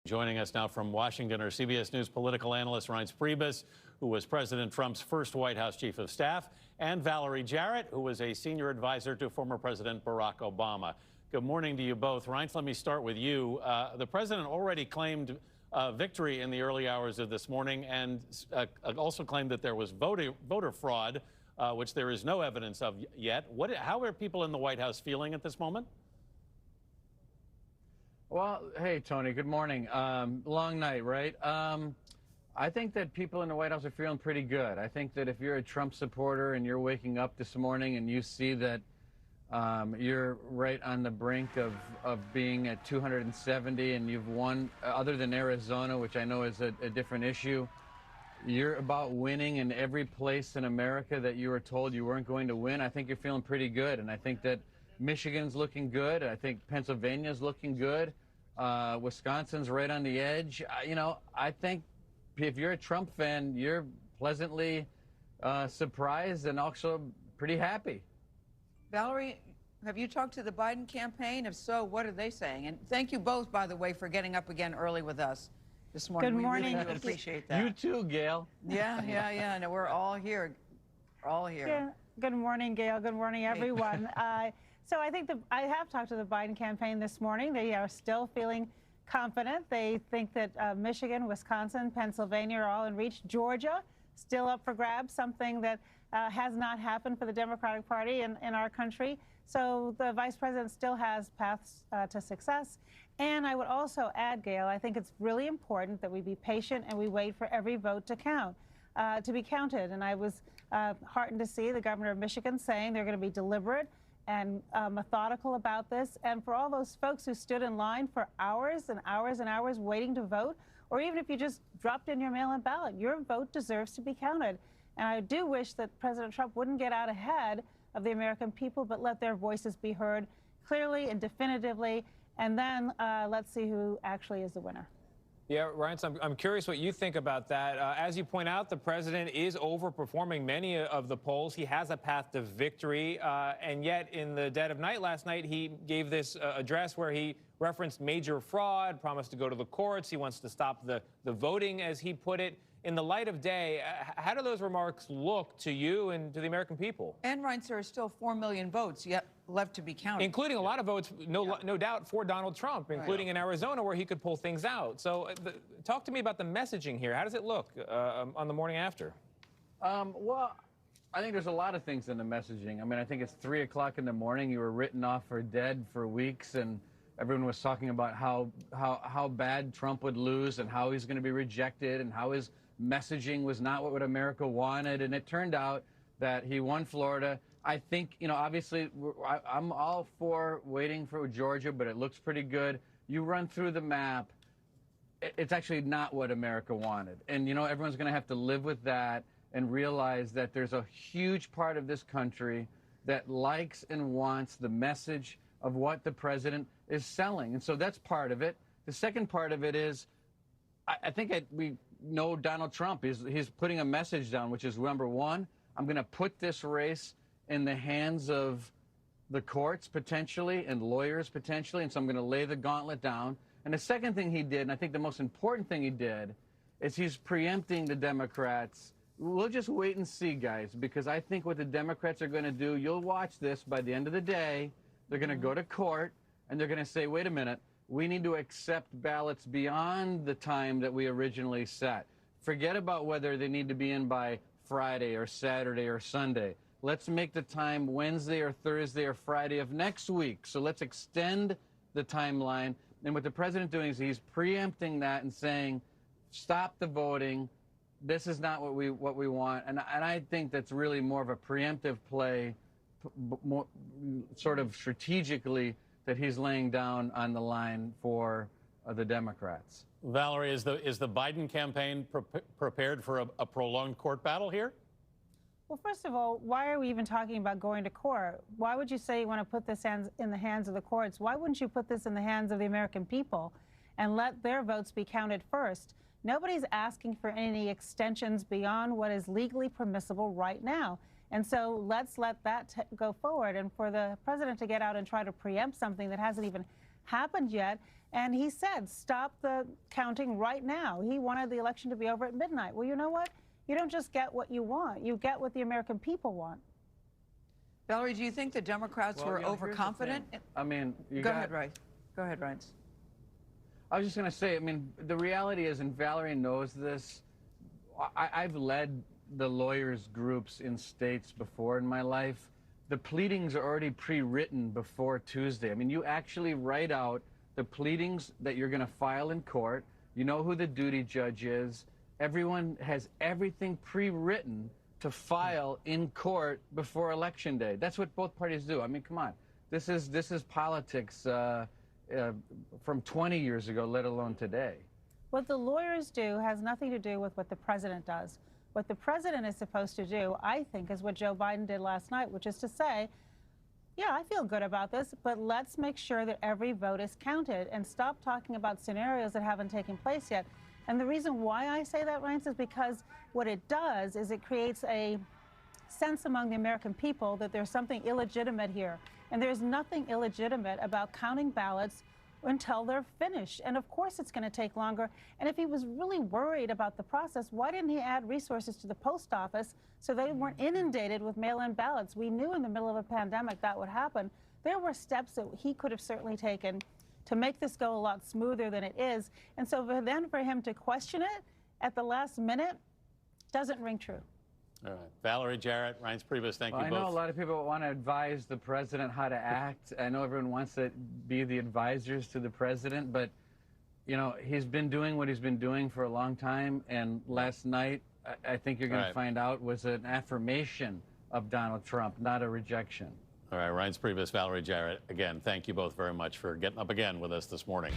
Joining us now from Washington are CBS News political analyst Reince Priebus, who was President Trump's first White House chief of staff, and Valerie Jarrett, who was a senior advisor to former President Barack Obama. Good morning to you both. Reince, let me start with you. The president already claimed victory in the early hours of this morning and also claimed that there was voter fraud, which there is no evidence of yet. How are people in the White House feeling at this moment? Well, hey, Tony, good morning. Long night, right? I think that people in the White House are feeling pretty good. I think that if you're a Trump supporter and you're waking up this morning and you see that you're right on the brink of being at 270 and you've won, other than Arizona, which I know is a different issue, you're about winning in every place in America that you were told you weren't going to win. I think you're feeling pretty good. And I think that Michigan's looking good. I think Pennsylvania's looking good. Wisconsin's right on the edge. I think if you're a Trump fan, you're pleasantly surprised and also pretty happy. Valerie, have you talked to the Biden campaign? If so, what are they saying? And thank you both, by the way, for getting up again early with us this morning. Good morning. We really do appreciate that. You too, Gail. Yeah. No, we're all here. We're all here. Yeah. Good morning, Gail. Good morning, everyone. So I think I have talked to the Biden campaign this morning. They are still feeling confident. They think that Michigan, Wisconsin, Pennsylvania are all in reach. Georgia, still up for grabs, something that has not happened for the Democratic Party in our country. So the vice president still has paths to success. And I would also add, Gail, I think it's really important that we be patient and we wait for every vote to count, to be counted. And I was heartened to see the governor of Michigan saying they're going to be deliberate and methodical about this. And for all those folks who stood in line for hours and hours and hours waiting to vote, or even if you just dropped in your mail-in ballot, your vote deserves to be counted. And I do wish that President Trump wouldn't get out ahead of the American people, but let their voices be heard clearly and definitively. And then let's see who actually is the winner. Yeah, Reince, I'm curious what you think about that. As you point out, the president is overperforming many of the polls. He has a path to victory. And yet, in the dead of night last night, he gave this address where he referenced major fraud, promised to go to the courts. He wants to stop the voting, as he put it. In the light of day, how do those remarks look to you and to the American people? And, Reince, there are still 4 million votes yet left to be counted. Including a lot of votes, no doubt, for Donald Trump, including in Arizona, where he could pull things out. So talk to me about the messaging here. How does it look on the morning after? Well, I think there's a lot of things in the messaging. I mean, I think it's 3 o'clock in the morning. You were written off for dead for weeks, and everyone was talking about how bad Trump would lose and how he's going to be rejected and how his messaging was not what America wanted. And it turned out that he won Florida. I think, obviously, I'm all for waiting for Georgia, but it looks pretty good. You run through the map, it's actually not what America wanted. And, everyone's going to have to live with that and realize that there's a huge part of this country that likes and wants the message of what the president is selling. And so that's part of it. The second part of it is, I think we know Donald Trump. He's putting a message down, which is, number one, I'm going to put this race in the hands of the courts, potentially, and lawyers, potentially, and so I'm going to lay the gauntlet down. And the second thing he did, and I think the most important thing he did, is he's preempting the Democrats. We'll just wait and see, guys, because I think what the Democrats are going to do, you'll watch this, by the end of the day, they're going to go to court, and they're going to say, wait a minute, we need to accept ballots beyond the time that we originally set. Forget about whether they need to be in by Friday or Saturday or Sunday. Let's make the time Wednesday or Thursday or Friday of next week. So let's extend the timeline. And what the president doing is he's preempting that and saying, stop the voting. This is not what we want. And I think that's really more of a preemptive play, more, sort of strategically, that he's laying down on the line for the Democrats. Valerie, is the Biden campaign prepared for a prolonged court battle here? Well, first of all, why are we even talking about going to court? Why would you say you want to put this in the hands of the courts? Why wouldn't you put this in the hands of the American people and let their votes be counted first? Nobody's asking for any extensions beyond what is legally permissible right now. And so let's let that go forward. And for the president to get out and try to preempt something that hasn't even happened yet. And he said, stop the counting right now. He wanted the election to be over at midnight. Well, you know what? You don't just get what you want. You get what the American people want. Valerie, do you think the Democrats were overconfident? I mean, Go ahead, Reince. Go ahead, Reince. I was just going to say, I mean, the reality is, and Valerie knows this, I've led the lawyers groups in states before in my life. The pleadings are already pre-written before Tuesday. I mean, you actually write out the pleadings that you're going to file in court. You know who the duty judge is. Everyone has everything pre-written to file in court before Election Day. That's what both parties do. I mean, come on. This is politics from 20 years ago, let alone today. What the lawyers do has nothing to do with what the president does. What the president is supposed to do, I think, is what Joe Biden did last night, which is to say, yeah, I feel good about this, but let's make sure that every vote is counted and stop talking about scenarios that haven't taken place yet. And the reason why I say that, Reince, is because what it does is it creates a sense among the American people that there's something illegitimate here. And there's nothing illegitimate about counting ballots until they're finished. And of course it's going to take longer. And if he was really worried about the process, why didn't he add resources to the post office so they weren't inundated with mail-in ballots? We knew in the middle of a pandemic that would happen. There were steps that he could have certainly taken to make this go a lot smoother than it is. And so for him to question it at the last minute doesn't ring true. All right. Valerie Jarrett, Reince Priebus, thank you both. I know a lot of people want to advise the president how to act. I know everyone wants to be the advisors to the president, but, you know, he's been doing what he's been doing for a long time. And last night, I think you're going to find out, was an affirmation of Donald Trump, not a rejection. All right. Reince Priebus, Valerie Jarrett, again, thank you both very much for getting up again with us this morning.